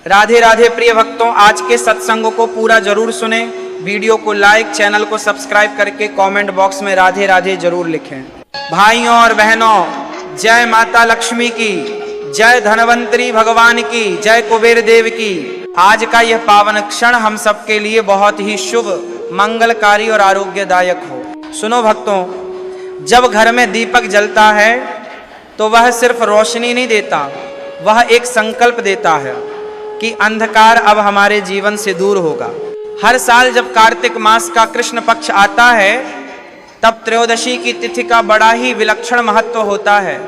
राधे राधे प्रिय भक्तों, आज के सत्संग को पूरा जरूर सुने। वीडियो को लाइक, चैनल को सब्सक्राइब करके कमेंट बॉक्स में राधे राधे जरूर लिखें। भाइयों और बहनों, जय माता लक्ष्मी की, जय धनवंतरी भगवान की, जय कुबेर देव की। आज का यह पावन क्षण हम सबके लिए बहुत ही शुभ, मंगलकारी और आरोग्यदायक हो। सुनो भक्तों, जब घर में दीपक जलता है तो वह सिर्फ रोशनी नहीं देता, वह एक संकल्प देता है कि अंधकार अब हमारे जीवन से दूर होगा। हर साल जब कार्तिक मास का कृष्ण पक्ष आता है तब त्रयोदशी की तिथि का बड़ा ही विलक्षण महत्व होता है।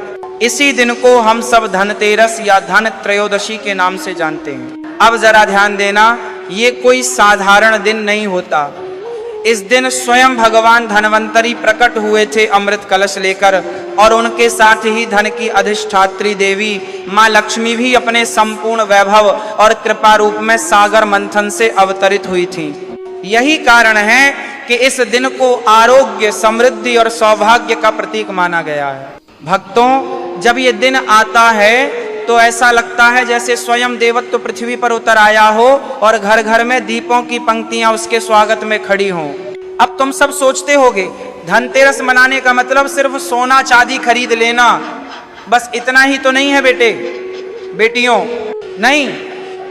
इसी दिन को हम सब धनतेरस या धन त्रयोदशी के नाम से जानते हैं। अब जरा ध्यान देना, ये कोई साधारण दिन नहीं होता। इस दिन स्वयं भगवान धनवंतरी प्रकट हुए थे अमृत कलश लेकर, और उनके साथ ही धन की अधिष्ठात्री देवी माँ लक्ष्मी भी अपने संपूर्ण वैभव और कृपा रूप में सागर मंथन से अवतरित हुई थी। यही कारण है कि इस दिन को आरोग्य, समृद्धि और सौभाग्य का प्रतीक माना गया है। भक्तों, जब ये दिन आता है तो ऐसा लगता है जैसे स्वयं देवत्व पृथ्वी पर उतर आया हो और घर घर में दीपों की पंक्तियां उसके स्वागत में खड़ी हों। अब तुम सब सोचते होगे, धनतेरस मनाने का मतलब सिर्फ सोना चांदी खरीद लेना, बस इतना ही तो नहीं है बेटे बेटियों। नहीं,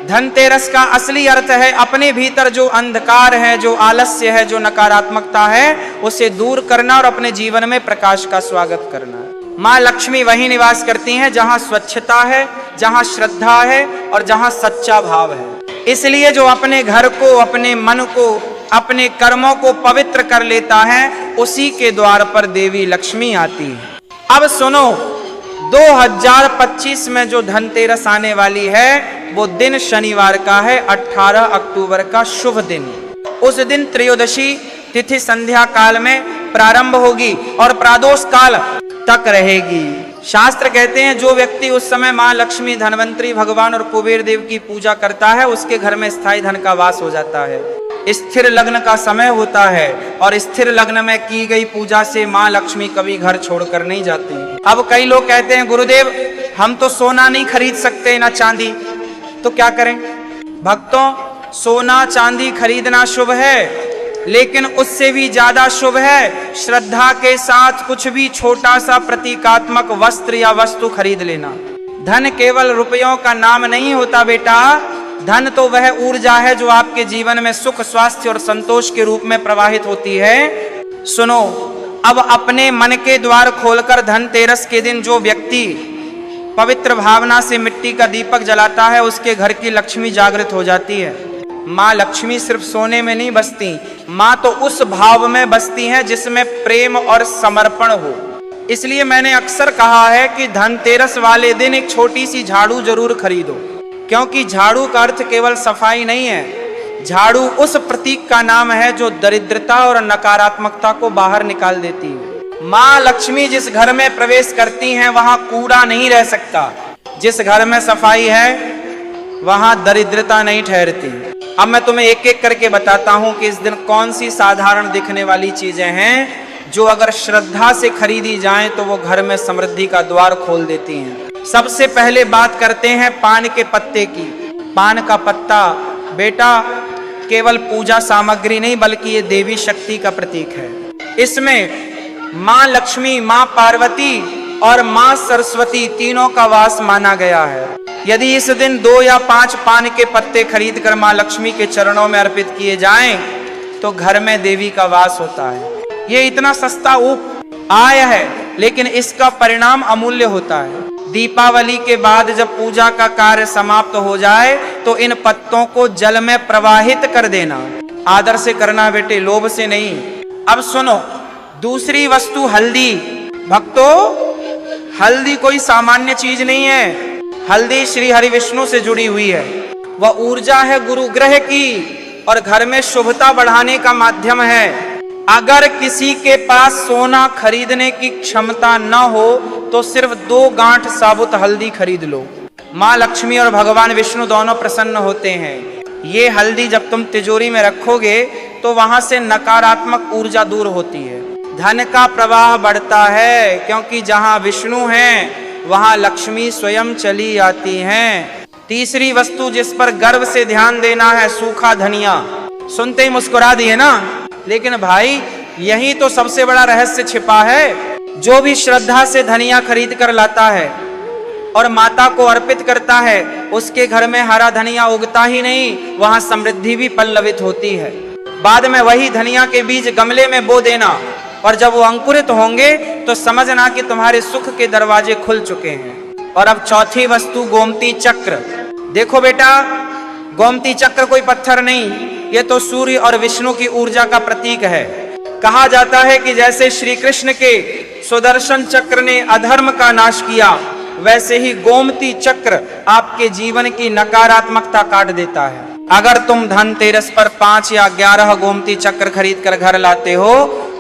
धनतेरस का असली अर्थ है अपने भीतर जो अंधकार है, जो आलस्य है, जो नकारात्मकता है, उसे दूर करना और अपने जीवन में प्रकाश का स्वागत करना। माँ लक्ष्मी वहीं निवास करती हैं जहाँ स्वच्छता है, जहाँ श्रद्धा है और जहाँ सच्चा भाव है। इसलिए जो अपने घर को, अपने मन को, अपने कर्मों को पवित्र कर लेता है, उसी के द्वार पर देवी लक्ष्मी आती है। अब सुनो, 2025 में जो धनतेरस आने वाली है वो दिन शनिवार का है, 18 अक्टूबर का शुभ दिन। उस दिन त्रयोदशी तिथि संध्या काल में प्रारंभ होगी और प्रादोष काल तक रहेगी। शास्त्र कहते हैं जो व्यक्ति उस समय माँ लक्ष्मी, धनवंतरी भगवान और कुबेर देव की पूजा करता है, उसके घर में स्थायी धन का वास हो जाता है। स्थिर लग्न का समय होता है और स्थिर लग्न में की गई पूजा से माँ लक्ष्मी कभी घर छोड़कर नहीं जाती। अब कई लोग कहते हैं गुरुदेव हम तो सोना नहीं खरीद सकते ना चांदी, तो क्या करें? भक्तों, सोना चांदी खरीदना शुभ है, लेकिन उससे भी ज्यादा शुभ है श्रद्धा के साथ कुछ भी छोटा सा प्रतीकात्मक वस्त्र या वस्तु खरीद लेना। धन केवल रुपयों का नाम नहीं होता बेटा, धन तो वह ऊर्जा है जो आपके जीवन में सुख, स्वास्थ्य और संतोष के रूप में प्रवाहित होती है। सुनो, अब अपने मन के द्वार खोलकर धनतेरस के दिन जो व्यक्ति पवित्र भावना से मिट्टी का दीपक जलाता है, उसके घर की लक्ष्मी जागृत हो जाती है। माँ लक्ष्मी सिर्फ सोने में नहीं बसती, माँ तो उस भाव में बसती हैं जिसमें प्रेम और समर्पण हो। इसलिए मैंने अक्सर कहा है कि धनतेरस वाले दिन एक छोटी सी झाड़ू जरूर खरीदो, क्योंकि झाड़ू का अर्थ केवल सफाई नहीं है। झाड़ू उस प्रतीक का नाम है जो दरिद्रता और नकारात्मकता को बाहर निकाल देती है। माँ लक्ष्मी जिस घर में प्रवेश करती हैं वहां कूड़ा नहीं रह सकता। जिस घर में सफाई है वहां दरिद्रता नहीं ठहरती। अब मैं तुम्हें एक एक करके बताता हूं कि इस दिन कौन सी साधारण दिखने वाली चीजें हैं जो अगर श्रद्धा से खरीदी जाएं तो वो घर में समृद्धि का द्वार खोल देती हैं। सबसे पहले बात करते हैं पान के पत्ते की। पान का पत्ता बेटा केवल पूजा सामग्री नहीं बल्कि ये देवी शक्ति का प्रतीक है। इसमें माँ लक्ष्मी, माँ पार्वती और माँ सरस्वती तीनों का वास माना गया है। यदि इस दिन 2 या 5 पान के पत्ते खरीद कर माँ लक्ष्मी के चरणों में अर्पित किए जाएं तो घर में देवी का वास होता है। ये इतना सस्ता उपाय है, लेकिन इसका परिणाम अमूल्य होता है। दीपावली के बाद जब पूजा का कार्य समाप्त हो जाए तो इन पत्तों को जल में प्रवाहित कर देना। आदर से करना बेटे, लोभ से नहीं। अब सुनो, दूसरी वस्तु हल्दी। भक्तों, हल्दी कोई सामान्य चीज नहीं है। हल्दी श्री हरि विष्णु से जुड़ी हुई है। वह ऊर्जा है गुरु ग्रह की और घर में शुभता बढ़ाने का माध्यम है। अगर किसी के पास सोना खरीदने की क्षमता न हो तो सिर्फ 2 गांठ साबुत हल्दी खरीद लो। माँ लक्ष्मी और भगवान विष्णु दोनों प्रसन्न होते हैं। ये हल्दी जब तुम तिजोरी में रखोगे तो वहां से नकारात्मक ऊर्जा दूर होती है, धन का प्रवाह बढ़ता है, क्योंकि जहां विष्णु हैं वहां लक्ष्मी स्वयं चली आती हैं। तीसरी वस्तु जिस पर गर्व से ध्यान देना है, सूखा धनिया। सुनते ही मुस्कुरा दिए ना, लेकिन भाई यही तो सबसे बड़ा रहस्य छिपा है। जो भी श्रद्धा से धनिया खरीद कर लाता है और माता को अर्पित करता है, उसके घर में हरा धनिया उगता ही नहीं, वहां समृद्धि भी पल्लवित होती है। बाद में वही धनिया के बीज गमले में बो देना, और जब वो अंकुरित होंगे तो समझना कि तुम्हारे सुख के दरवाजे खुल चुके हैं। और अब चौथी वस्तु, गोमती चक्र। देखो बेटा, गोमती चक्र कोई पत्थर नहीं, ये तो सूर्य और विष्णु की ऊर्जा का प्रतीक है। कहा जाता है कि जैसे श्री कृष्ण के सुदर्शन चक्र ने अधर्म का नाश किया, वैसे ही गोमती चक्र आपके जीवन की नकारात्मकता काट देता है। अगर तुम धनतेरस पर 5 या 11 गोमती चक्र खरीद कर घर लाते हो,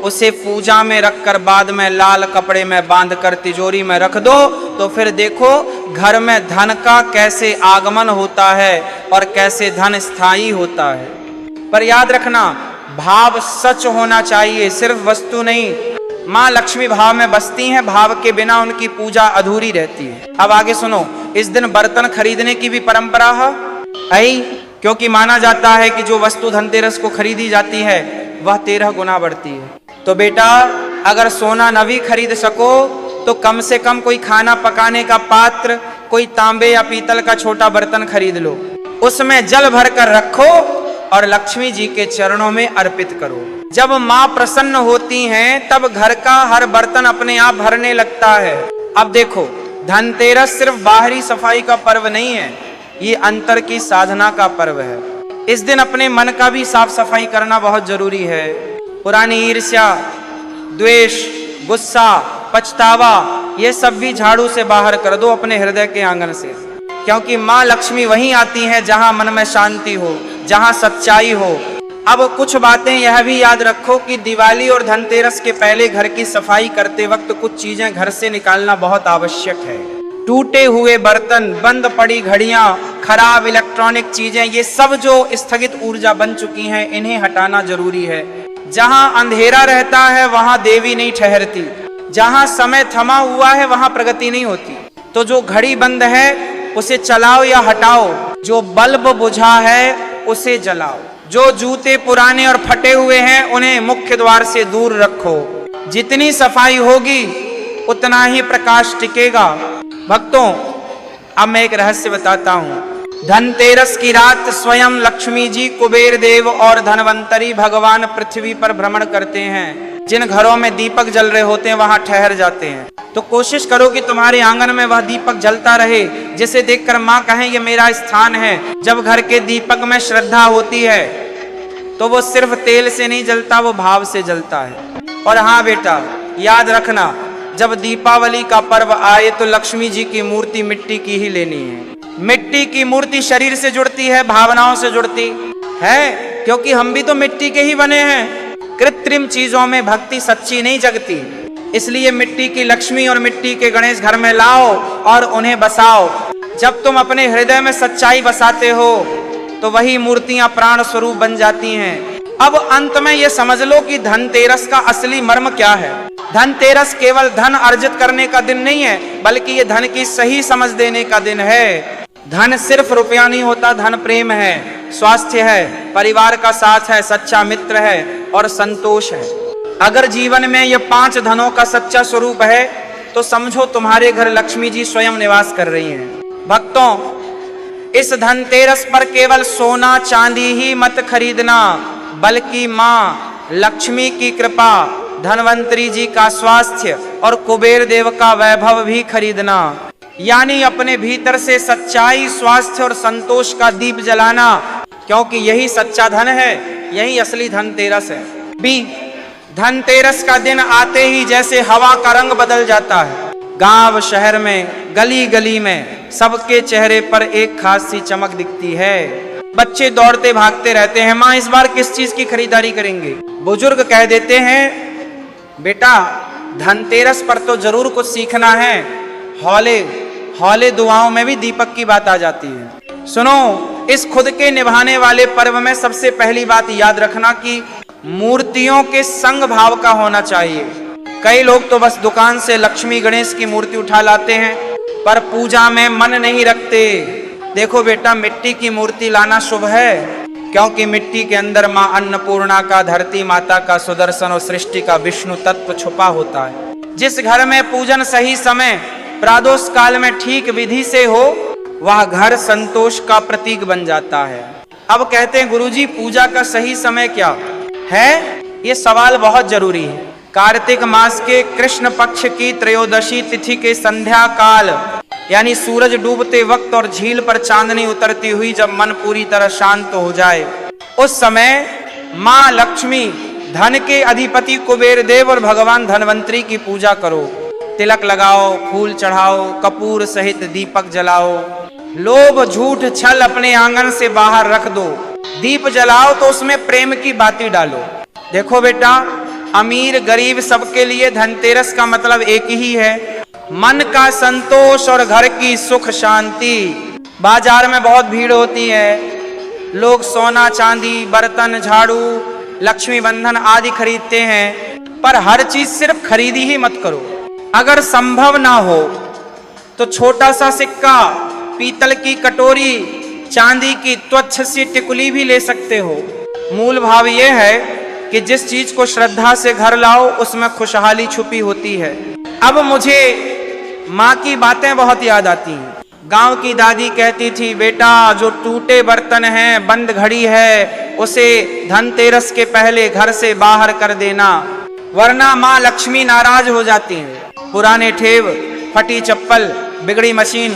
उसे पूजा में रखकर बाद में लाल कपड़े में बांधकर तिजोरी में रख दो, तो फिर देखो घर में धन का कैसे आगमन होता है और कैसे धन स्थायी होता है। पर याद रखना, भाव सच होना चाहिए, सिर्फ वस्तु नहीं। माँ लक्ष्मी भाव में बसती हैं, भाव के बिना उनकी पूजा अधूरी रहती है। अब आगे सुनो, इस दिन बर्तन खरीदने की भी परंपरा है, क्योंकि माना जाता है कि जो वस्तु धनतेरस को खरीदी जाती है वह 13 गुना बढ़ती है। तो बेटा, अगर सोना न भी खरीद सको तो कम से कम कोई खाना पकाने का पात्र, कोई तांबे या पीतल का छोटा बर्तन खरीद लो, उसमें जल भर कर रखो और लक्ष्मी जी के चरणों में अर्पित करो। जब माँ प्रसन्न होती हैं, तब घर का हर बर्तन अपने आप भरने लगता है। अब देखो, धनतेरस सिर्फ बाहरी सफाई का पर्व नहीं है, ये अंतर की साधना का पर्व है। इस दिन अपने मन का भी साफ सफाई करना बहुत जरूरी है। पुरानी ईर्ष्या, द्वेष, गुस्सा, पछतावा, ये सब भी झाड़ू से बाहर कर दो अपने हृदय के आंगन से, क्योंकि माँ लक्ष्मी वहीं आती हैं जहां मन में शांति हो, जहां सच्चाई हो। अब कुछ बातें यह भी याद रखो कि दिवाली और धनतेरस के पहले घर की सफाई करते वक्त कुछ चीजें घर से निकालना बहुत आवश्यक है। टूटे हुए बर्तन, बंद पड़ी घड़ियां, खराब इलेक्ट्रॉनिक चीजें, ये सब जो स्थगित ऊर्जा बन चुकी हैं, इन्हें हटाना जरूरी है। जहां अंधेरा रहता है वहां देवी नहीं ठहरती, जहां समय थमा हुआ है वहां प्रगति नहीं होती। तो जो घड़ी बंद है उसे चलाओ या हटाओ, जो बल्ब बुझा है उसे जलाओ, जो जूते पुराने और फटे हुए हैं उन्हें मुख्य द्वार से दूर रखो। जितनी सफाई होगी उतना ही प्रकाश टिकेगा। भक्तों, अब मैं एक रहस्य बताता हूँ। धनतेरस की रात स्वयं लक्ष्मी जी, कुबेर देव और धनवंतरी भगवान पृथ्वी पर भ्रमण करते हैं। जिन घरों में दीपक जल रहे होते हैं वहां ठहर जाते हैं। तो कोशिश करो कि तुम्हारे आंगन में वह दीपक जलता रहे, जिसे देखकर माँ कहें ये मेरा स्थान है। जब घर के दीपक में श्रद्धा होती है तो वो सिर्फ तेल से नहीं जलता, वो भाव से जलता है। और हाँ बेटा, याद रखना, जब दीपावली का पर्व आए तो लक्ष्मी जी की मूर्ति मिट्टी की ही लेनी है। मिट्टी की मूर्ति शरीर से जुड़ती है, भावनाओं से जुड़ती है, क्योंकि हम भी तो मिट्टी के ही बने हैं। कृत्रिम चीजों में भक्ति सच्ची नहीं जगती। इसलिए मिट्टी की लक्ष्मी और मिट्टी के गणेश घर में लाओ और उन्हें बसाओ। जब तुम अपने हृदय में सच्चाई बसाते हो तो वही मूर्तियां प्राण स्वरूप बन जाती हैं। अब अंत में ये समझ लो कि धनतेरस का असली मर्म क्या है। धनतेरस केवल धन अर्जित करने का दिन नहीं है, बल्कि ये धन की सही समझ देने का दिन है। धन सिर्फ रुपया नहीं होता, धन प्रेम है, स्वास्थ्य है, परिवार का साथ है, सच्चा मित्र है और संतोष है। अगर जीवन में ये 5 धनों का सच्चा स्वरूप है तो समझो तुम्हारे घर लक्ष्मी जी स्वयं निवास कर रही हैं। भक्तों, इस धनतेरस पर केवल सोना चांदी ही मत खरीदना, बल्कि माँ लक्ष्मी की कृपा, धनवंतरी जी का स्वास्थ्य और कुबेर देव का वैभव भी खरीदना। यानी अपने भीतर से सच्चाई, स्वास्थ्य और संतोष का दीप जलाना, क्योंकि यही सच्चा धन है, यही असली धनतेरस है। बी, धनतेरस का दिन आते ही जैसे हवा का रंग बदल जाता है। गांव शहर में, गली गली में सबके चेहरे पर एक खास सी चमक दिखती है। बच्चे दौड़ते भागते रहते हैं, माँ इस बार किस चीज की खरीदारी करेंगे। बुजुर्ग कह देते हैं, बेटा धनतेरस पर तो जरूर कुछ सीखना है। हौले हौले दुआओं में भी दीपक की बात आ जाती है। सुनो, इस खुद के निभाने वाले पर्व में सबसे पहली बात याद रखना कि मूर्तियों के संग भाव का होना चाहिए। कई लोग तो बस दुकान से लक्ष्मी गणेश की मूर्ति उठा लाते हैं पर पूजा में मन नहीं रखते। देखो बेटा, मिट्टी की मूर्ति लाना शुभ है, क्योंकि मिट्टी के अंदर माँ अन्नपूर्णा का, धरती माता का, सुदर्शन और सृष्टि का विष्णु तत्व छुपा होता है। जिस घर में पूजन सही समय प्रादोष काल में ठीक विधि से हो, वह घर संतोष का प्रतीक बन जाता है। अब कहते हैं गुरुजी, पूजा का सही समय क्या है? ये सवाल बहुत जरूरी है। कार्तिक मास के कृष्ण पक्ष की त्रयोदशी तिथि के संध्या काल, यानी सूरज डूबते वक्त और झील पर चांदनी उतरती हुई जब मन पूरी तरह शांत हो जाए, उस समय माँ लक्ष्मी, धन के अधिपति कुबेर देव और भगवान धनवंतरी की पूजा करो। तिलक लगाओ, फूल चढ़ाओ, कपूर सहित दीपक जलाओ, लोभ झूठ छल अपने आंगन से बाहर रख दो। दीप जलाओ तो उसमें प्रेम की बाती डालो। देखो बेटा, अमीर गरीब सबके लिए धनतेरस का मतलब एक ही है, मन का संतोष और घर की सुख शांति। बाजार में बहुत भीड़ होती है, लोग सोना चांदी, बर्तन, झाड़ू, लक्ष्मी बंधन आदि खरीदते हैं, पर हर चीज सिर्फ खरीदी ही मत करो। अगर संभव ना हो तो छोटा सा सिक्का, पीतल की कटोरी, चांदी की त्वच्छ सी टिकुली भी ले सकते हो। मूल भाव यह है कि जिस चीज को श्रद्धा से घर लाओ उसमें खुशहाली छुपी होती है। अब मुझे माँ की बातें बहुत याद आती हैं। गांव की दादी कहती थी, बेटा जो टूटे बर्तन हैं, बंद घड़ी है, उसे धनतेरस के पहले घर से बाहर कर देना, वरना माँ लक्ष्मी नाराज हो जाती हैं। पुराने ठेव, फटी चप्पल, बिगड़ी मशीन,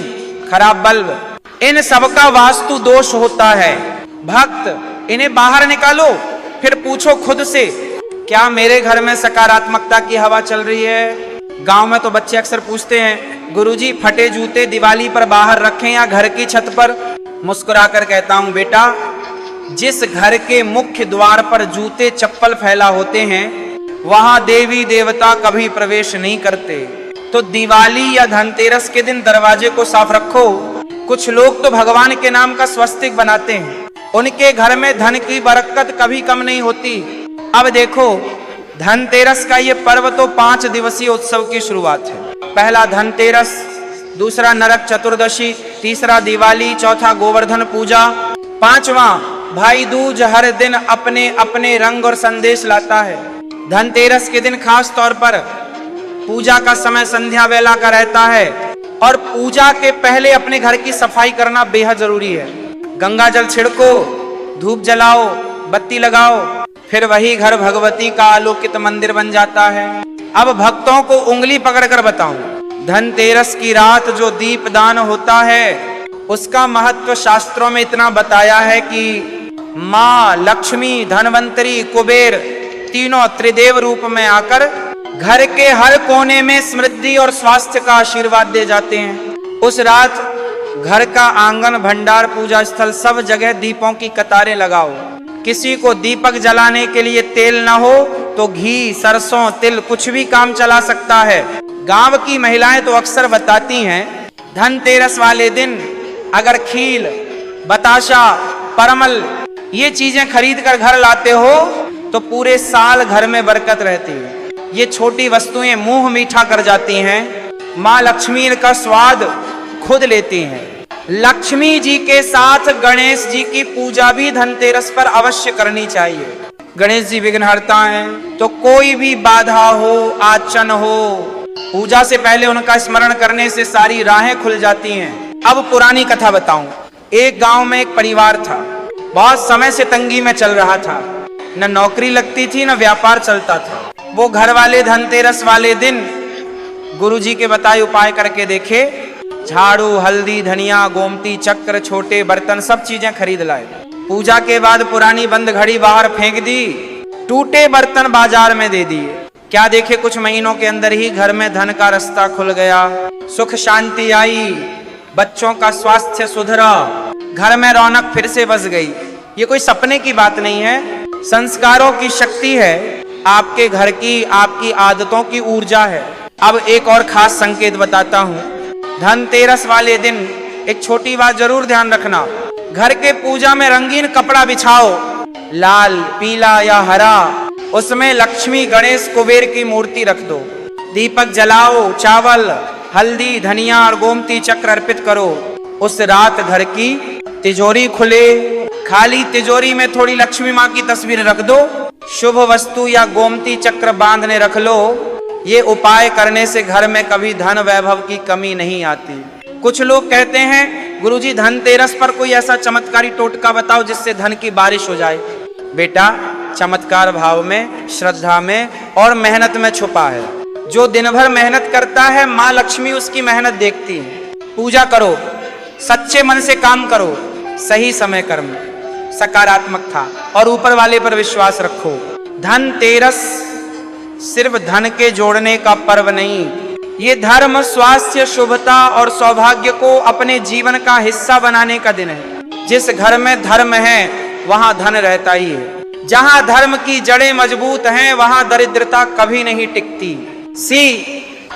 खराब बल्ब, इन सबका वास्तु दोष होता है। भक्त, इन्हें बाहर निकालो, फिर पूछो खुद से, क्या मेरे घर में सकारात्मकता की हवा चल रही है? गांव में तो बच्चे अक्सर पूछते हैं, गुरुजी फटे जूते दिवाली पर बाहर रखें या घर की छत पर? मुस्कुराकर कहता हूं, बेटा जिस घर के मुख्य द्वार पर जूते चप्पल फैला होते हैं, वहां देवी देवता कभी प्रवेश नहीं करते। तो दिवाली या धनतेरस के दिन दरवाजे को साफ रखो। कुछ लोग तो भगवान के नाम का स्वस्तिक बनाते हैं, उनके घर में धन की बरकत कभी कम नहीं होती। अब देखो, धनतेरस का ये पर्व तो 5 दिवसीय उत्सव की शुरुआत है। पहला धनतेरस, दूसरा नरक चतुर्दशी, तीसरा दिवाली, चौथा गोवर्धन पूजा, पांचवा भाई दूज हर दिन अपने अपने रंग और संदेश लाता है। धनतेरस के दिन खास तौर पर पूजा का समय संध्या वेला का रहता है और पूजा के पहले अपने घर की सफाई करना बेहद जरूरी है। गंगा जल छिड़को, धूप जलाओ, बत्ती लगाओ, फिर वही घर भगवती का आलोकित मंदिर बन जाता है। अब भक्तों को उंगली पकड़कर बताऊं, धनतेरस की रात जो दीपदान होता है उसका महत्व शास्त्रों में इतना बताया है कि माँ लक्ष्मी, धनवंतरी, कुबेर तीनों त्रिदेव रूप में आकर घर के हर कोने में समृद्धि और स्वास्थ्य का आशीर्वाद दे जाते हैं। उस रात घर का आंगन, भंडार, पूजा स्थल सब जगह दीपों की कतारें लगाओ। किसी को दीपक जलाने के लिए तेल ना हो तो घी, सरसों, तिल कुछ भी काम चला सकता है। गांव की महिलाएं तो अक्सर बताती हैं, धनतेरस वाले दिन अगर खील, बताशा, परमल ये चीजें खरीद कर घर लाते हो तो पूरे साल घर में बरकत रहती है। ये छोटी वस्तुएं मुंह मीठा कर जाती हैं, माँ लक्ष्मी का स्वाद खुद लेती हैं। लक्ष्मी जी के साथ गणेश जी की पूजा भी धनतेरस पर अवश्य करनी चाहिए। गणेश जी विघ्नहर्ता हैं, तो कोई भी बाधा हो, आचन हो, पूजा से पहले उनका स्मरण करने से सारी राहें खुल जाती हैं। अब पुरानी कथा बताऊं। एक गांव में एक परिवार था, बहुत समय से तंगी में चल रहा था, न नौकरी लगती थी न व्यापार चलता था। वो घर वाले धनतेरस वाले दिन गुरुजी के बताए उपाय करके देखे, झाड़ू, हल्दी, धनिया, गोमती, चक्र, छोटे बर्तन सब चीजें खरीद लाए। पूजा के बाद पुरानी बंद घड़ी बाहर फेंक दी, टूटे बर्तन बाजार में दे दिए। क्या देखे, कुछ महीनों के अंदर ही घर में धन का रास्ता खुल गया, सुख शांति आई, बच्चों का स्वास्थ्य सुधरा, घर में रौनक फिर से बस गई। ये कोई सपने की बात नहीं है, संस्कारों की शक्ति है, आपके घर की, आपकी आदतों की ऊर्जा है। अब एक और खास संकेत बताता हूँ। धनतेरस वाले दिन एक छोटी बात जरूर ध्यान रखना, घर के पूजा में रंगीन कपड़ा बिछाओ, लाल, पीला या हरा, उसमें लक्ष्मी, गणेश, कुबेर की मूर्ति रख दो। दीपक जलाओ, चावल, हल्दी, धनिया और गोमती चक्र अर्पित करो। उस रात घर की तिजोरी खुले, खाली तिजोरी में थोड़ी लक्ष्मी माँ की तस्वीर रख दो, शुभ वस्तु या गोमती चक्र बांधने रख लो। ये उपाय करने से घर में कभी धन वैभव की कमी नहीं आती। कुछ लोग कहते हैं गुरुजी धनतेरस पर कोई ऐसा चमत्कारी टोटका बताओ जिससे धन की बारिश हो जाए। बेटा, चमत्कार भाव में, श्रद्धा में और मेहनत में छुपा है। जो दिन भर मेहनत करता है माँ लक्ष्मी उसकी मेहनत देखती है। पूजा करो, सच्चे मन से काम करो, सही समय कर्म, सकारात्मक था और ऊपर वाले पर विश्वास रखो। धनतेरस सिर्फ धन के जोड़ने का पर्व नहीं, ये धर्म, स्वास्थ्य, शुभता और सौभाग्य को अपने जीवन का हिस्सा बनाने का दिन है। जिस घर में धर्म है वहां धन रहता ही है। जहां धर्म की जड़ें मजबूत हैं वहां दरिद्रता कभी नहीं टिकती।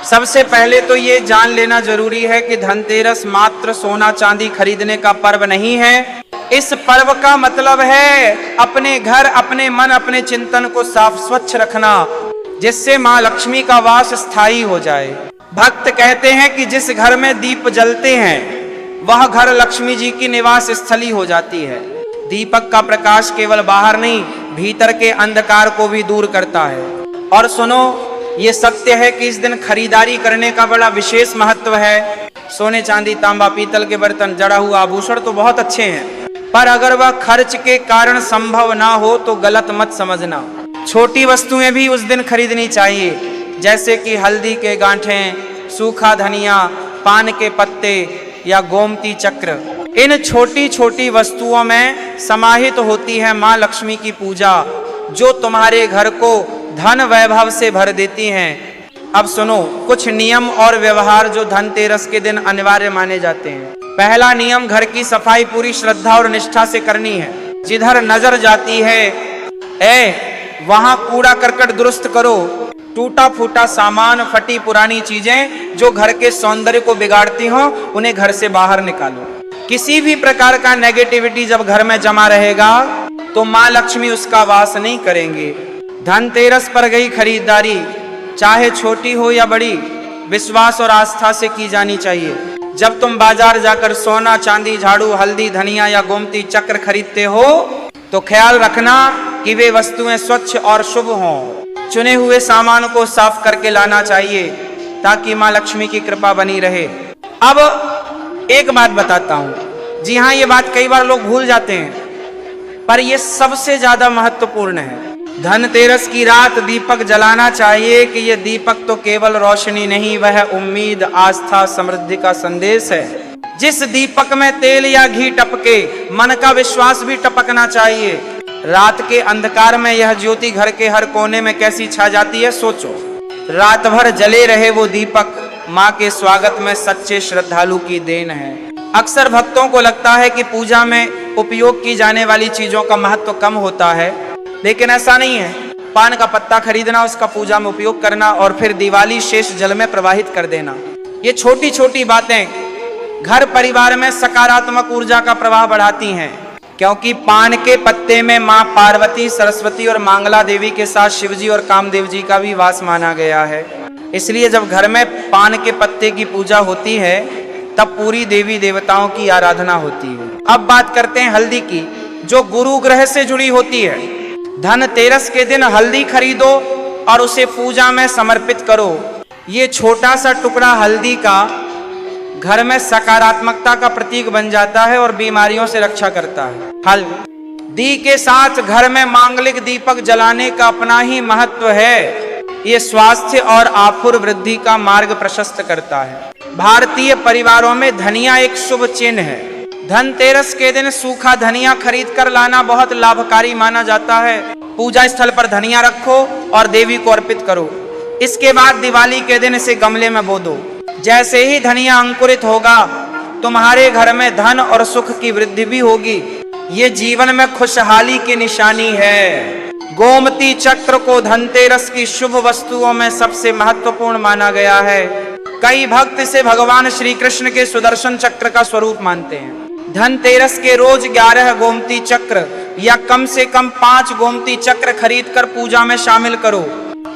सबसे पहले तो ये जान लेना जरूरी है कि धनतेरस मात्र सोना चांदी खरीदने का पर्व नहीं है। इस पर्व का मतलब है अपने घर, अपने मन, अपने चिंतन को साफ स्वच्छ रखना, जिससे माँ लक्ष्मी का वास स्थायी हो जाए। भक्त कहते हैं कि जिस घर में दीप जलते हैं वह घर लक्ष्मी जी की निवास स्थली हो जाती है। दीपक का प्रकाश केवल बाहर नहीं, भीतर के अंधकार को भी दूर करता है। और सुनो, ये सत्य है कि इस दिन खरीदारी करने का बड़ा विशेष महत्व है। सोने, चांदी, तांबा, पीतल के बर्तन, जड़ा हुआ आभूषण तो बहुत अच्छे हैं, पर अगर वह खर्च के कारण संभव ना हो तो गलत मत समझना। छोटी वस्तुएं भी उस दिन खरीदनी चाहिए, जैसे कि हल्दी के गांठें, सूखा धनिया, पान के पत्ते या गोमती चक्र। इन छोटी छोटी वस्तुओं में समाहित होती है माँ लक्ष्मी की पूजा, जो तुम्हारे घर को धन वैभव से भर देती हैं। अब सुनो कुछ नियम और व्यवहार जो धनतेरस के दिन अनिवार्य माने जाते हैं। पहला नियम, घर की सफाई पूरी श्रद्धा और निष्ठा से करनी है। जिधर नजर जाती है वहां कूड़ा करकट दुरुस्त करो। टूटा फूटा सामान, फटी पुरानी चीजें जो घर के सौंदर्य को बिगाड़ती हो उन्हें घर से बाहर निकालो। किसी भी प्रकार का नेगेटिविटी जब घर में जमा रहेगा तो माँ लक्ष्मी उसका वास नहीं करेंगे। धनतेरस पर गई खरीदारी, चाहे छोटी हो या बड़ी, विश्वास और आस्था से की जानी चाहिए। जब तुम बाजार जाकर सोना, चांदी, झाड़ू, हल्दी, धनिया या गोमती चक्र खरीदते हो तो ख्याल रखना कि वे वस्तुएं स्वच्छ और शुभ हों। चुने हुए सामान को साफ करके लाना चाहिए ताकि माँ लक्ष्मी की कृपा बनी रहे। अब एक बात बताता हूं, जी हाँ, ये बात कई बार लोग भूल जाते हैं, पर यह सबसे ज्यादा महत्वपूर्ण है। धनतेरस की रात दीपक जलाना चाहिए कि यह दीपक तो केवल रोशनी नहीं, वह उम्मीद, आस्था, समृद्धि का संदेश है। जिस दीपक में तेल या घी टपके, मन का विश्वास भी टपकना चाहिए। रात के अंधकार में यह ज्योति घर के हर कोने में कैसी छा जाती है, सोचो। रात भर जले रहे वो दीपक माँ के स्वागत में सच्चे श्रद्धालु की देन है। अक्सर भक्तों को लगता है कि पूजा में उपयोग की जाने वाली चीजों का महत्व कम होता है, लेकिन ऐसा नहीं है। पान का पत्ता खरीदना, उसका पूजा में उपयोग करना और फिर दिवाली शेष जल में प्रवाहित कर देना, ये छोटी छोटी बातें घर परिवार में सकारात्मक ऊर्जा का प्रवाह बढ़ाती हैं। क्योंकि पान के पत्ते में माँ पार्वती, सरस्वती और मांगला देवी के साथ शिवजी और कामदेव जी का भी वास माना गया है। इसलिए जब घर में पान के पत्ते की पूजा होती है तब पूरी देवी देवताओं की आराधना होती है। अब बात करते हैं हल्दी की, जो गुरु ग्रह से जुड़ी होती है। धनतेरस के दिन हल्दी खरीदो और उसे पूजा में समर्पित करो। ये छोटा सा टुकड़ा हल्दी का घर में सकारात्मकता का प्रतीक बन जाता है और बीमारियों से रक्षा करता है। हल्दी के साथ घर में मांगलिक दीपक जलाने का अपना ही महत्व है। ये स्वास्थ्य और आफुर वृद्धि का मार्ग प्रशस्त करता है। भारतीय परिवारों में धनिया एक शुभ चिन्ह है। धनतेरस के दिन सूखा धनिया खरीद कर लाना बहुत लाभकारी माना जाता है। पूजा स्थल पर धनिया रखो और देवी को अर्पित करो। इसके बाद दिवाली के दिन इसे गमले में बो दो। जैसे ही धनिया अंकुरित होगा तुम्हारे घर में धन और सुख की वृद्धि भी होगी। ये जीवन में खुशहाली की निशानी है। गोमती चक्र को धनतेरस की शुभ वस्तुओं में सबसे महत्वपूर्ण माना गया है। कई भक्त इसे भगवान श्री कृष्ण के सुदर्शन चक्र का स्वरूप मानते हैं। धनतेरस के रोज 11 गोमती चक्र या कम से कम 5 गोमती चक्र खरीद कर पूजा में शामिल करो।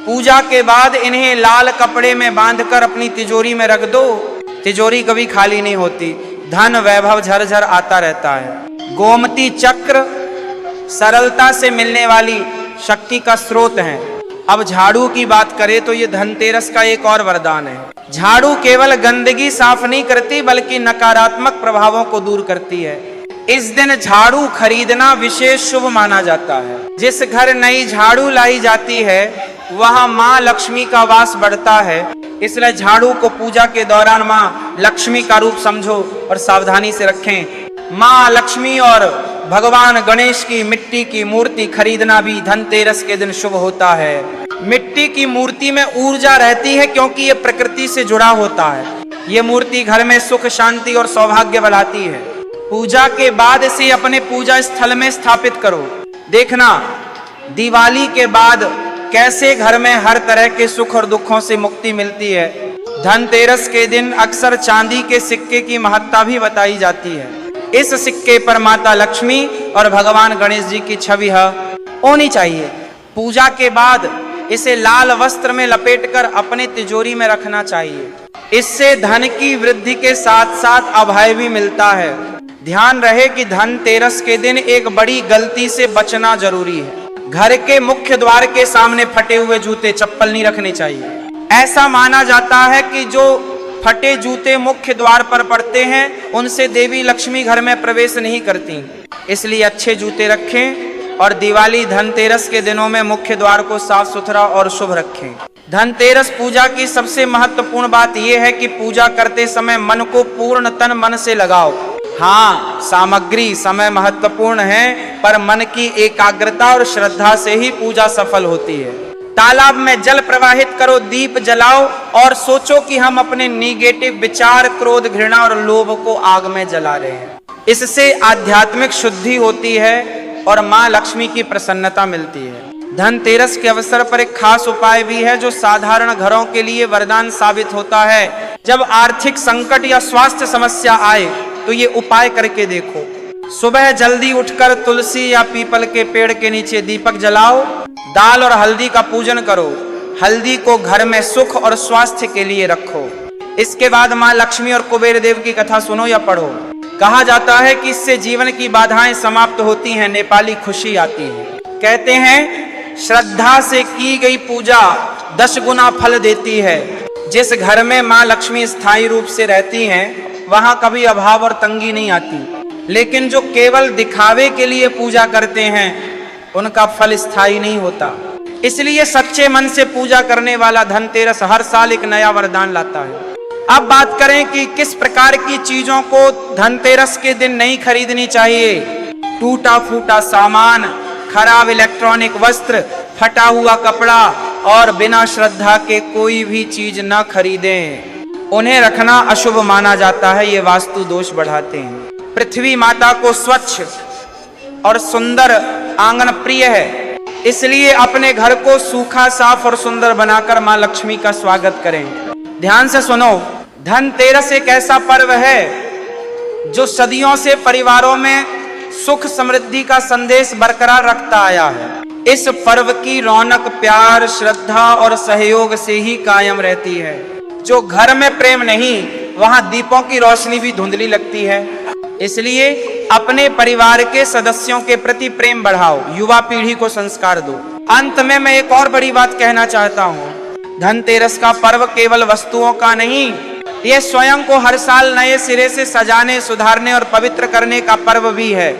पूजा के बाद इन्हें लाल कपड़े में बांधकर अपनी तिजोरी में रख दो। तिजोरी कभी खाली नहीं होती। धन वैभव झरझर आता रहता है। गोमती चक्र सरलता से मिलने वाली शक्ति का स्रोत है। अब झाड़ू की बात करें तो ये धनतेरस का एक और वरदान है। झाड़ू केवल गंदगी साफ नहीं करती बल्कि नकारात्मक प्रभावों को दूर करती है। इस दिन झाड़ू खरीदना विशेष शुभ माना जाता है। जिस घर नई झाड़ू लाई जाती है वहां मां लक्ष्मी का वास बढ़ता है। इसलिए झाड़ू को पूजा के दौरान मां लक्ष्मी का रूप समझो और सावधानी से रखें। मां लक्ष्मी और भगवान गणेश की मिट्टी की मूर्ति खरीदना भी धनतेरस के दिन शुभ होता है। मिट्टी की मूर्ति में ऊर्जा रहती है क्योंकि ये प्रकृति से जुड़ा होता है। ये मूर्ति घर में सुख शांति और सौभाग्य बढ़ाती है। पूजा के बाद इसे अपने पूजा स्थल में स्थापित करो। देखना दिवाली के बाद कैसे घर में हर तरह के सुख और दुखों से मुक्ति मिलती है। धनतेरस के दिन अक्सर चांदी के सिक्के की महत्ता भी बताई जाती है। इस सिक्के पर माता लक्ष्मी और भगवान गणेश जी की छवि होनी चाहिए। पूजा के बाद इसे लाल वस्त्र में लपेटकर अपने तिजोरी में रखना चाहिए। इससे धन की वृद्धि के साथ साथ अभय भी मिलता है। ध्यान रहे कि धनतेरस के दिन एक बड़ी गलती से बचना जरूरी है। घर के मुख्य द्वार के सामने फटे हुए जूते चप्पल नहीं रखने चाहिए। ऐसा माना जाता है कि जो फटे जूते मुख्य द्वार पर पड़ते हैं उनसे देवी लक्ष्मी घर में प्रवेश नहीं करती। इसलिए अच्छे जूते रखें और दिवाली धनतेरस के दिनों में मुख्य द्वार को साफ सुथरा और शुभ रखें। धनतेरस पूजा की सबसे महत्वपूर्ण बात यह है कि पूजा करते समय मन को पूर्ण तन मन से लगाओ। हाँ, सामग्री समय महत्वपूर्ण है पर मन की एकाग्रता और श्रद्धा से ही पूजा सफल होती है। तालाब में जल प्रवाहित करो, दीप जलाओ और सोचो कि हम अपने निगेटिव विचार, क्रोध, घृणा और लोभ को आग में जला रहे हैं। इससे आध्यात्मिक शुद्धि होती है और मां लक्ष्मी की प्रसन्नता मिलती है। धनतेरस के अवसर पर एक खास उपाय भी है जो साधारण घरों के लिए वरदान साबित होता है। जब आर्थिक संकट या स्वास्थ्य समस्या आए तो ये उपाय करके देखो। सुबह जल्दी उठकर तुलसी या पीपल के पेड़ के नीचे दीपक जलाओ। दाल और हल्दी का पूजन करो। हल्दी को घर में सुख और स्वास्थ्य के लिए रखो। इसके बाद मां लक्ष्मी और कुबेर देव की कथा सुनो या पढ़ो। कहा जाता है कि इससे जीवन की बाधाएं समाप्त होती हैं, नेपाली खुशी आती है। कहते हैं श्रद्धा से की गई पूजा 10 गुना फल देती है। जिस घर में मां लक्ष्मी स्थायी रूप से रहती हैं वहां कभी अभाव और तंगी नहीं आती। लेकिन जो केवल दिखावे के लिए पूजा करते हैं उनका फल स्थायी नहीं होता। इसलिए सच्चे मन से पूजा करने वाला धनतेरस हर साल एक नया वरदान लाता है। अब बात करें कि किस प्रकार की चीजों को धनतेरस के दिन नहीं खरीदनी चाहिए। टूटा फूटा सामान, खराब इलेक्ट्रॉनिक वस्त्र, फटा हुआ कपड़ा और बिना श्रद्धा के कोई भी चीज न खरीदें। उन्हें रखना अशुभ माना जाता है। ये वास्तु दोष बढ़ाते हैं। पृथ्वी माता को स्वच्छ और सुंदर आंगन प्रिय है। इसलिए अपने घर को सूखा, साफ और सुंदर बनाकर मां लक्ष्मी का स्वागत करें। ध्यान से सुनो, धनतेरस एक ऐसा पर्व है जो सदियों से परिवारों में सुख समृद्धि का संदेश बरकरार रखता आया है। इस पर्व की रौनक प्यार, श्रद्धा और सहयोग से ही कायम रहती है। जो घर में प्रेम नहीं वहां दीपों की रोशनी भी धुंधली लगती है। इसलिए अपने परिवार के सदस्यों के प्रति प्रेम बढ़ाओ, युवा पीढ़ी को संस्कार दो। अंत में मैं एक और बड़ी बात कहना चाहता हूँ। धनतेरस का पर्व केवल वस्तुओं का नहीं, यह स्वयं को हर साल नए सिरे से सजाने, सुधारने और पवित्र करने का पर्व भी है।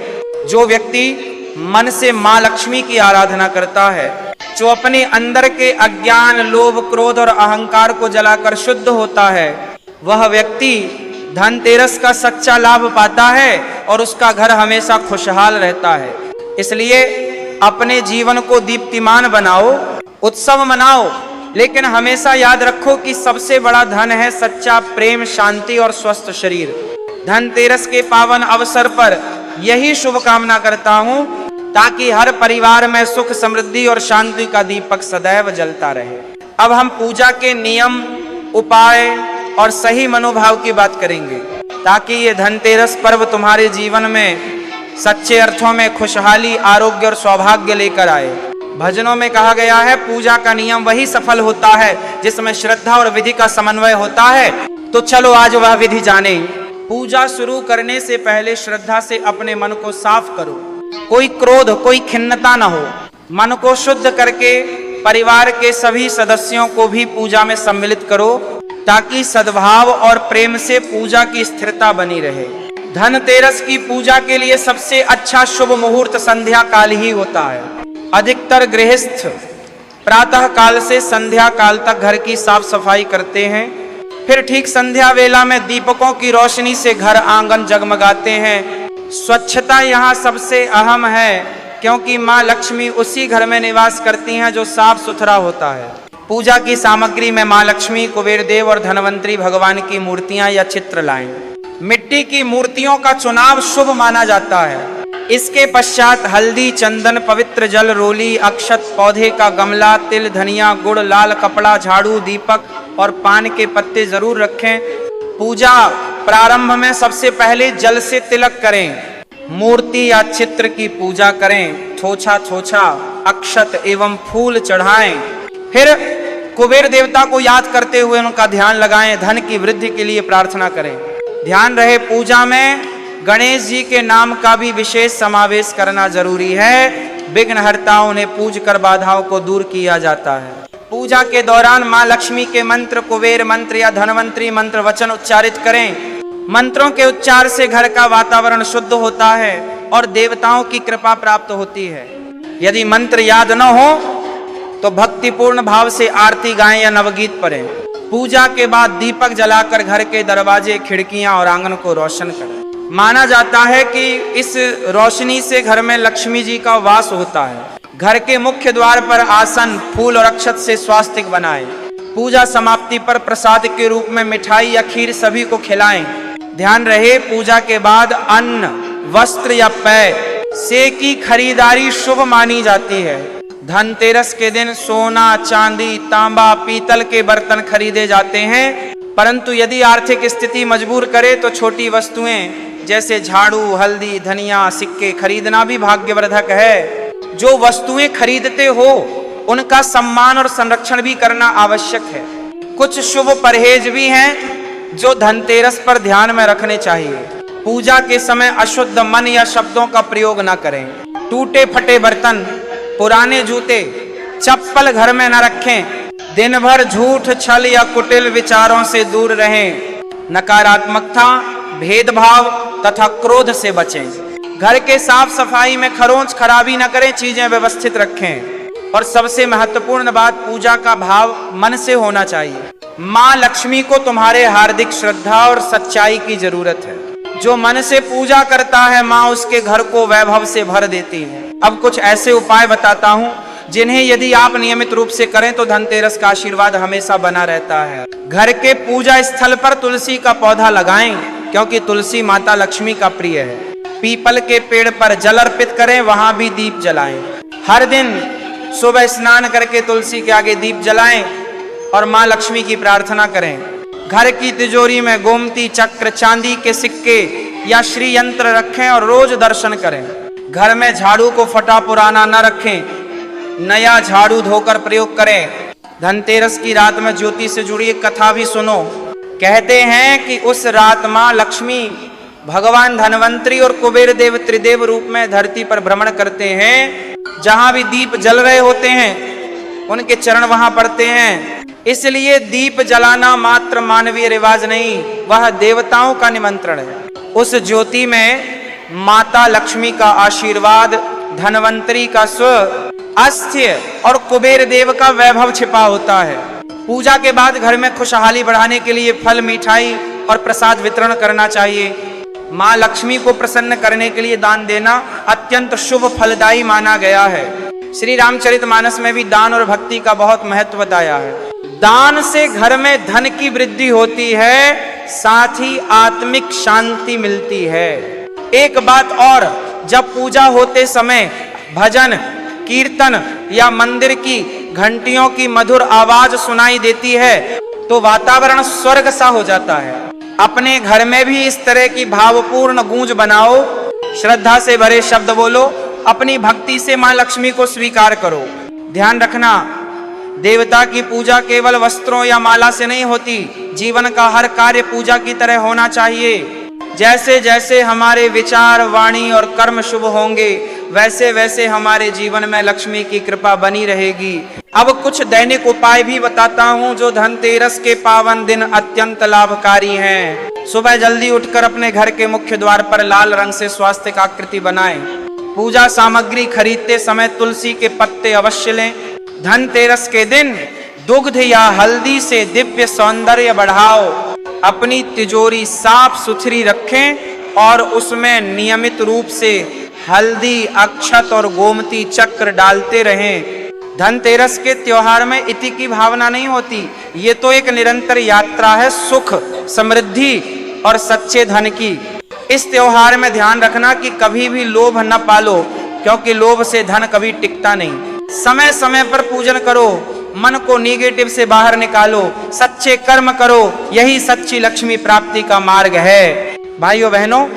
जो व्यक्ति मन से मां लक्ष्मी की आराधना करता है, जो अपने अंदर के अज्ञान, लोभ, क्रोध और अहंकार को जलाकर शुद्ध होता है, वह व्यक्ति धनतेरस का सच्चा लाभ पाता है और उसका घर हमेशा खुशहाल रहता है। इसलिए अपने जीवन को दीप्तिमान बनाओ, उत्सव मनाओ, लेकिन हमेशा याद रखो कि सबसे बड़ा धन है सच्चा प्रेम, शांति और स्वस्थ शरीर। धनतेरस के पावन अवसर पर यही शुभकामना करता हूँ ताकि हर परिवार में सुख, समृद्धि और शांति का दीपक सदैव जलता रहे। अब हम पूजा के नियम, उपाय और सही मनोभाव की बात करेंगे ताकि ये धनतेरस पर्व तुम्हारे जीवन में सच्चे अर्थों में खुशहाली, आरोग्य और सौभाग्य लेकर आए। भजनों में कहा गया है, पूजा का नियम वही सफल होता है जिसमें श्रद्धा और विधि का समन्वय होता है। तो चलो आज वह विधि जाने। पूजा शुरू करने से पहले श्रद्धा से अपने मन को साफ करो। कोई क्रोध, कोई खिन्नता न हो। मन को शुद्ध करके परिवार के सभी सदस्यों को भी पूजा में सम्मिलित करो, ताकि सद्भाव और प्रेम से पूजा की स्थिरता बनी रहे। धनतेरस की पूजा के लिए सबसे अच्छा शुभ मुहूर्त संध्या काल ही होता है। अधिकतर गृहस्थ प्रातः काल से संध्या काल तक घर की साफ सफाई करते हैं। फिर ठीक संध्या वेला में दीपकों की रोशनी से घर आंगन जगमगाते हैं। स्वच्छता यहाँ सबसे अहम है, क्योंकि माँ लक्ष्मी उसी घर में निवास करती हैं जो साफ सुथरा होता है। पूजा की सामग्री में माँ लक्ष्मी, कुबेर देव और धनवंतरी भगवान की मूर्तियां या चित्र लाएं। मिट्टी की मूर्तियों का चुनाव शुभ माना जाता है। इसके पश्चात हल्दी, चंदन, पवित्र जल, रोली, अक्षत, पौधे का गमला, तिल, धनिया, गुड़, लाल कपड़ा, झाड़ू, दीपक और पान के पत्ते जरूर रखें। पूजा प्रारंभ में सबसे पहले जल से तिलक करें। मूर्ति या चित्र की पूजा करें। थोछा थोछा अक्षत एवं फूल चढ़ाएं। फिर कुबेर देवता को याद करते हुए उनका ध्यान लगाएं। धन की वृद्धि के लिए प्रार्थना करें। ध्यान रहे, पूजा में गणेश जी के नाम का भी विशेष समावेश करना जरूरी है। विघ्नहर्ताओं उन्हें पूज कर बाधाओं को दूर किया जाता है। पूजा के दौरान माँ लक्ष्मी के मंत्र, कुबेर मंत्र या धनवंतरी मंत्र वचन उच्चारित करें। मंत्रों के उच्चार से घर का वातावरण शुद्ध होता है और देवताओं की कृपा प्राप्त होती है। यदि मंत्र याद न हो तो भक्तिपूर्ण भाव से आरती गाएं या नवगीत पढ़ें। पूजा के बाद दीपक जलाकर घर के दरवाजे, खिड़कियां और आंगन को रोशन करें। माना जाता है कि इस रोशनी से घर में लक्ष्मी जी का वास होता है। घर के मुख्य द्वार पर आसन, फूल और अक्षत से स्वास्तिक बनाएं। पूजा समाप्ति पर प्रसाद के रूप में मिठाई या खीर सभी को खिलाएं। ध्यान रहे, पूजा के बाद अन्न, वस्त्र या पेय से की खरीदारी शुभ मानी जाती है। धनतेरस के दिन सोना, चांदी, तांबा, पीतल के बर्तन खरीदे जाते हैं, परंतु यदि आर्थिक स्थिति मजबूर करे तो छोटी वस्तुएं जैसे झाड़ू, हल्दी, धनिया, सिक्के खरीदना भी भाग्यवर्धक है। जो वस्तुएं खरीदते हो उनका सम्मान और संरक्षण भी करना आवश्यक है। कुछ शुभ परहेज भी हैं जो धनतेरस पर ध्यान में रखने चाहिए। पूजा के समय अशुद्ध मन या शब्दों का प्रयोग न करें। टूटे फटे बर्तन, पुराने जूते, चप्पल घर में न रखें। दिन भर झूठ, छल या कुटिल विचारों से दूर रहें। नकारात्मकता, भेदभाव तथा क्रोध से बचें। घर के साफ सफाई में खरोंच खराबी न करें, चीजें व्यवस्थित रखें। और सबसे महत्वपूर्ण बात, पूजा का भाव मन से होना चाहिए। माँ लक्ष्मी को तुम्हारे हार्दिक श्रद्धा और सच्चाई की जरूरत है। जो मन से पूजा करता है, माँ उसके घर को वैभव से भर देती है। अब कुछ ऐसे उपाय बताता हूँ जिन्हें यदि आप नियमित रूप से करें तो धनतेरस का आशीर्वाद हमेशा बना रहता है। घर के पूजा स्थल पर तुलसी का पौधा लगाएं, क्योंकि तुलसी माता लक्ष्मी का प्रिय है। पीपल के पेड़ पर जल अर्पित करें, वहां भी दीप जलाएं। हर दिन सुबह स्नान करके तुलसी के आगे दीप जलाएं और माँ लक्ष्मी की प्रार्थना करें। घर की तिजोरी में गोमती चक्र, चांदी के सिक्के या श्री यंत्र रखें और रोज दर्शन करें। घर में झाड़ू को फटा पुराना न रखें, नया झाड़ू धोकर प्रयोग करें। धनतेरस की रात में ज्योति से जुड़ी एक कथा भी सुनो। कहते हैं कि उस रात माँ लक्ष्मी भगवान धनवंतरी और कुबेर देव त्रिदेव रूप में धरती पर भ्रमण करते हैं। जहां भी दीप जल रहे होते हैं उनके चरण वहां पड़ते हैं। इसलिए दीप जलाना मात्र मानवीय रिवाज नहीं, वह देवताओं का निमंत्रण है। उस ज्योति में माता लक्ष्मी का आशीर्वाद, धनवंतरी का स्वास्थ्य और कुबेर देव का वैभव छिपा होता है। पूजा के बाद घर में खुशहाली बढ़ाने के लिए फल, मिठाई और प्रसाद वितरण करना चाहिए। माँ लक्ष्मी को प्रसन्न करने के लिए दान देना अत्यंत शुभ फलदायी माना गया है। श्री रामचरितमानस में भी दान और भक्ति का बहुत महत्व बताया है। दान से घर में धन की वृद्धि होती है, साथ ही आत्मिक शांति मिलती है। एक बात और, जब पूजा होते समय भजन, कीर्तन या मंदिर की घंटियों की मधुर आवाज सुनाई देती है तो वातावरण स्वर्ग सा हो जाता है। अपने घर में भी इस तरह की भावपूर्ण गूंज बनाओ। श्रद्धा से भरे शब्द बोलो। अपनी भक्ति से मां लक्ष्मी को स्वीकार करो। ध्यान रखना, देवता की पूजा केवल वस्त्रों या माला से नहीं होती। जीवन का हर कार्य पूजा की तरह होना चाहिए। जैसे जैसे हमारे विचार, वाणी और कर्म शुभ होंगे, वैसे वैसे हमारे जीवन में लक्ष्मी की कृपा बनी रहेगी। अब कुछ दैनिक उपाय भी बताता हूँ जो धनतेरस के पावन दिन अत्यंत लाभकारी हैं। सुबह जल्दी उठकर अपने घर के मुख्य द्वार पर लाल रंग से स्वास्तिक आकृति बनाएं। पूजा सामग्री खरीदते समय तुलसी के पत्ते अवश्य लें। धनतेरस के दिन दुग्ध या हल्दी से दिव्य सौंदर्य बढ़ाओ। अपनी तिजोरी साफ सुथरी रखें और उसमें नियमित रूप से हल्दी, अक्षत और गोमती चक्र डालते रहें। धनतेरस के त्योहार में इति की भावना नहीं होती, ये तो एक निरंतर यात्रा है सुख, समृद्धि और सच्चे धन की। इस त्योहार में ध्यान रखना कि कभी भी लोभ न पालो, क्योंकि लोभ से धन कभी टिकता नहीं। समय समय पर पूजन करो, मन को निगेटिव से बाहर निकालो, सच्चे कर्म करो, यही सच्ची लक्ष्मी प्राप्ति का मार्ग है। भाइयों बहनों,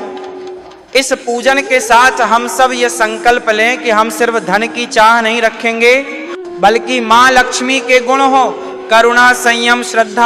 इस पूजन के साथ हम सब ये संकल्प लें कि हम सिर्फ धन की चाह नहीं रखेंगे, बल्कि मां लक्ष्मी के गुण हो, करुणा, संयम, श्रद्धा